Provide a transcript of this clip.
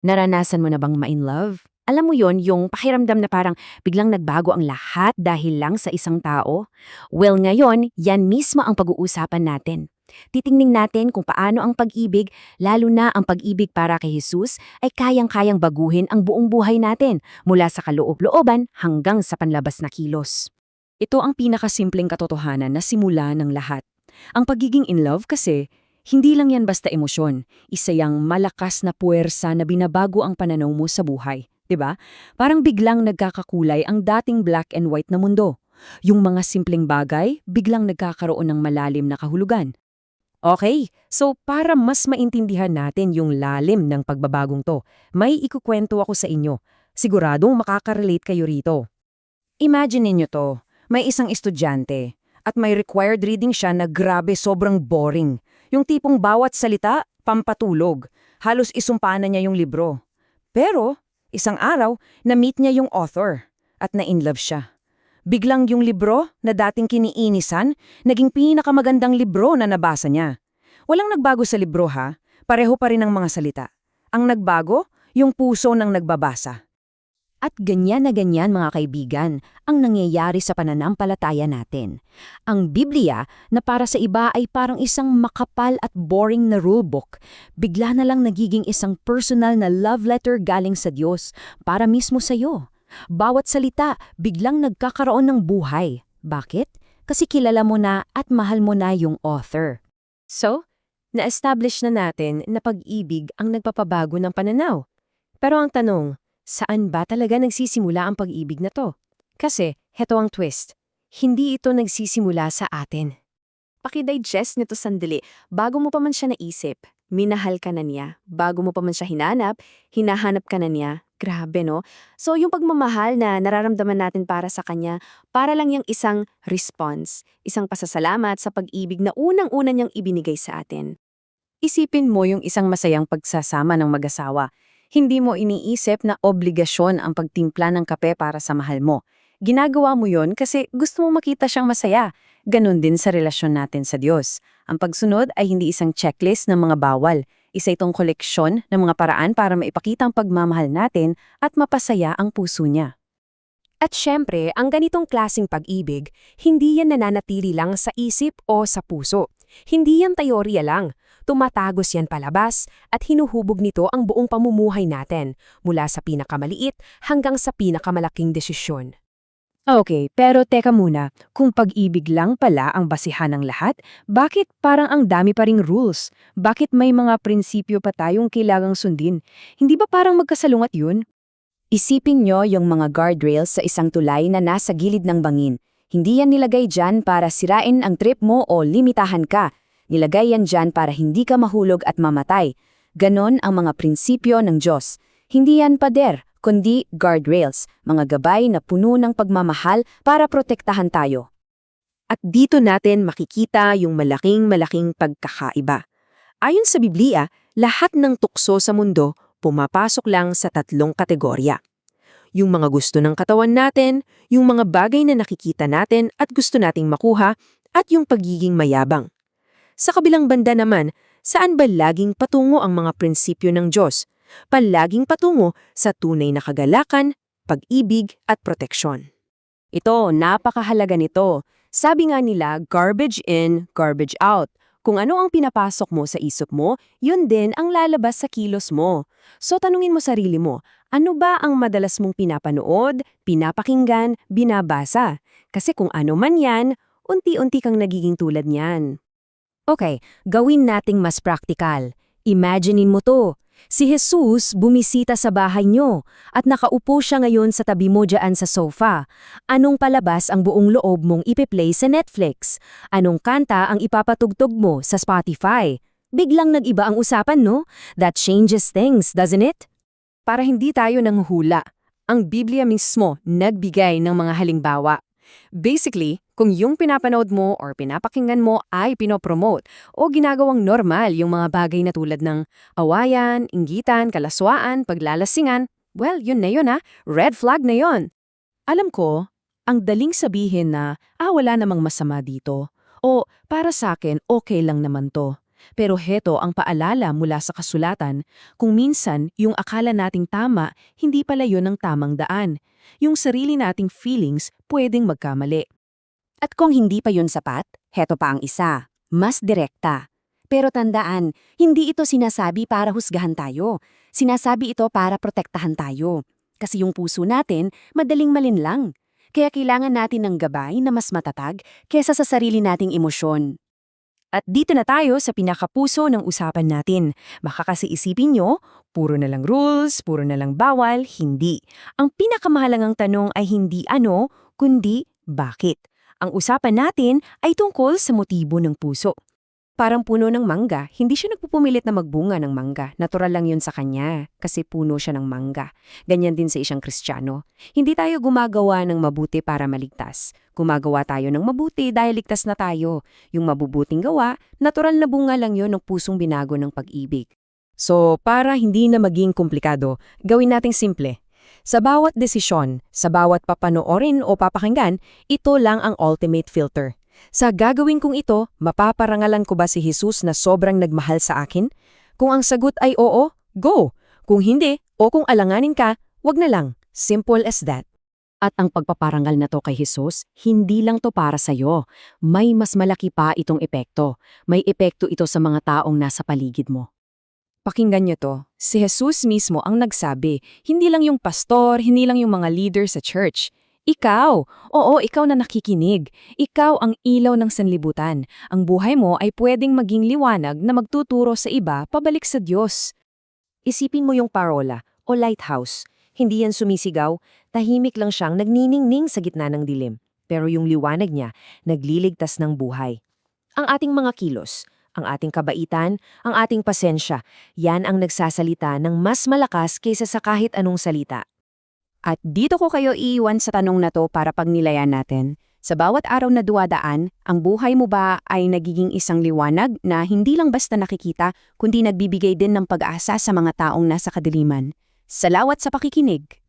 Naranasan mo na bang ma-in love? Alam mo yon, yung pakiramdam na parang biglang nagbago ang lahat dahil lang sa isang tao? Well, ngayon, yan mismo ang pag-uusapan natin. Titingnan natin kung paano ang pag-ibig, lalo na ang pag-ibig para kay Jesus, ay kayang-kayang baguhin ang buong buhay natin, mula sa kaloob-looban hanggang sa panlabas na kilos. Ito ang pinakasimpleng katotohanan na simula ng lahat. Ang pagiging in love kasi, hindi lang yan basta emosyon. Isa yang malakas na puwersa na binabago ang pananaw mo sa buhay. 'Di ba? Parang biglang nagkakakulay ang dating black and white na mundo. Yung mga simpleng bagay, biglang nagkakaroon ng malalim na kahulugan. Okay, so para mas maintindihan natin yung lalim ng pagbabagong to, may ikukwento ako sa inyo. Siguradong makaka-relate kayo rito. Imagine niyo to, may isang estudyante at may required reading siya na grabe sobrang boring. Yung tipong bawat salita, pampatulog. Halos isumpaan na niya yung libro. Pero, isang araw, na-meet niya yung author at na-inlove siya. Biglang yung libro na dating kiniinisan, naging pinakamagandang libro na nabasa niya. Walang nagbago sa libro ha, pareho pa rin ang mga salita. Ang nagbago, yung puso ng nagbabasa. At ganyan na ganyan mga kaibigan, ang nangyayari sa pananampalataya natin. Ang Biblia, na para sa iba ay parang isang makapal at boring na rulebook, bigla na lang nagiging isang personal na love letter galing sa Diyos para mismo sa iyo. Bawat salita, biglang nagkakaroon ng buhay. Bakit? Kasi kilala mo na at mahal mo na yung author. So, na-establish na natin na pag-ibig ang nagpapabago ng pananaw. Pero ang tanong, saan ba talaga nagsisimula ang pag-ibig na to? Kasi, heto ang twist. Hindi ito nagsisimula sa atin. Pakidigest nito sandali, bago mo pa man siya naisip, minahal ka na niya. Bago mo pa man siya hinahanap ka na niya. Grabe no? So yung pagmamahal na nararamdaman natin para sa kanya, para lang yung isang response, isang pasasalamat sa pag-ibig na unang-una niyang ibinigay sa atin. Isipin mo yung isang masayang pagsasama ng mag-asawa. Hindi mo iniisip na obligasyon ang pagtimpla ng kape para sa mahal mo. Ginagawa mo yon kasi gusto mo makita siyang masaya. Ganon din sa relasyon natin sa Diyos. Ang pagsunod ay hindi isang checklist ng mga bawal. Isa itong koleksyon ng mga paraan para maipakita ang pagmamahal natin at mapasaya ang puso niya. At syempre, ang ganitong klaseng pag-ibig, hindi yan nananatili lang sa isip o sa puso. Hindi yan teorya lang. Tumatagos yan palabas at hinuhubog nito ang buong pamumuhay natin, mula sa pinakamaliit hanggang sa pinakamalaking desisyon. Okay, pero teka muna, kung pag-ibig lang pala ang basihan ng lahat, bakit parang ang dami pa ring rules? Bakit may mga prinsipyo pa tayong kailangang sundin? Hindi ba parang magkasalungat yun? Isipin nyo yung mga guardrails sa isang tulay na nasa gilid ng bangin. Hindi yan nilagay dyan para sirain ang trip mo o limitahan ka. Nilagay yan dyan para hindi ka mahulog at mamatay. Ganon ang mga prinsipyo ng Diyos. Hindi yan pader, kundi guardrails, mga gabay na puno ng pagmamahal para protektahan tayo. At dito natin makikita yung malaking pagkakaiba. Ayon sa Biblia, lahat ng tukso sa mundo pumapasok lang sa tatlong kategorya. Yung mga gusto ng katawan natin, yung mga bagay na nakikita natin at gusto nating makuha, at yung pagiging mayabang. Sa kabilang banda naman, saan ba laging patungo ang mga prinsipyo ng Diyos? Palaging patungo sa tunay na kagalakan, pag-ibig at proteksyon. Ito, napakahalaga nito. Sabi nga nila, garbage in, garbage out. Kung ano ang pinapasok mo sa isip mo, yun din ang lalabas sa kilos mo. So tanungin mo sarili mo, ano ba ang madalas mong pinapanood, pinapakinggan, binabasa? Kasi kung ano man yan, unti-unti kang nagiging tulad niyan. Okay, gawin nating mas praktikal. Imaginein mo to. Si Jesus bumisita sa bahay nyo at nakaupo siya ngayon sa tabi mo dyan sa sofa. Anong palabas ang buong loob mong ipe-play sa Netflix? Anong kanta ang ipapatugtog mo sa Spotify? Biglang nag-iba ang usapan, no? That changes things, doesn't it? Para hindi tayo nanghuhula, ang Biblia mismo nagbigay ng mga halimbawa. Basically, kung yung pinapanood mo or pinapakinggan mo ay pinopromote o ginagawang normal yung mga bagay na tulad ng awayan, inggitan, kalaswaan, paglalasingan, well, yun na yun red flag na yun. Alam ko, ang daling sabihin na, wala namang masama dito, o para sa akin, okay lang naman to. Pero heto ang paalala mula sa kasulatan, kung minsan yung akala nating tama, hindi pala yun ang tamang daan. Yung sarili nating feelings pwedeng magkamali. At kung hindi pa yun sapat, heto pa ang isa, mas direkta. Pero tandaan, hindi ito sinasabi para husgahan tayo. Sinasabi ito para protektahan tayo. Kasi yung puso natin, madaling malinlang. Kaya kailangan natin ng gabay na mas matatag kesa sa sarili nating emosyon. At dito na tayo sa pinakapuso ng usapan natin. Baka kasi isipin nyo, puro na lang rules, puro na lang bawal, hindi. Ang pinakamahalagang tanong ay hindi ano, kundi bakit. Ang usapan natin ay tungkol sa motibo ng puso. Parang puno ng mangga, hindi siya nagpupumilit na magbunga ng mangga. Natural lang yun sa kanya, kasi puno siya ng mangga. Ganyan din sa isang Kristiyano. Hindi tayo gumagawa ng mabuti para maligtas. Gumagawa tayo ng mabuti dahil ligtas na tayo. Yung mabubuting gawa, natural na bunga lang yun ng pusong binago ng pag-ibig. So, para hindi na maging komplikado, gawin nating simple. Sa bawat desisyon, sa bawat papanoorin o papakinggan, ito lang ang ultimate filter. Sa gagawin kong ito, mapaparangalan ko ba si Jesus na sobrang nagmahal sa akin? Kung ang sagot ay oo, go! Kung hindi, o kung alanganin ka, wag na lang. Simple as that. At ang pagpaparangal na to kay Jesus, hindi lang to para sa'yo. May mas malaki pa itong epekto. May epekto ito sa mga taong nasa paligid mo. Pakinggan niyo to, si Jesus mismo ang nagsabi, hindi lang yung pastor, hindi lang yung mga leader sa church. Ikaw, oo, ikaw na nakikinig. Ikaw ang ilaw ng sanlibutan. Ang buhay mo ay pwedeng maging liwanag na magtuturo sa iba pabalik sa Diyos. Isipin mo yung parola o lighthouse. Hindi yan sumisigaw, tahimik lang siyang nagniningning sa gitna ng dilim. Pero yung liwanag niya, nagliligtas ng buhay. Ang ating mga kilos, ang ating kabaitan, ang ating pasensya, yan ang nagsasalita ng mas malakas kaysa sa kahit anong salita. At dito ko kayo iiwan sa tanong na to para pagnilayan natin. Sa bawat araw na duwadaan, ang buhay mo ba ay nagiging isang liwanag na hindi lang basta nakikita, kundi nagbibigay din ng pag-asa sa mga taong nasa kadiliman? Salawat sa pakikinig!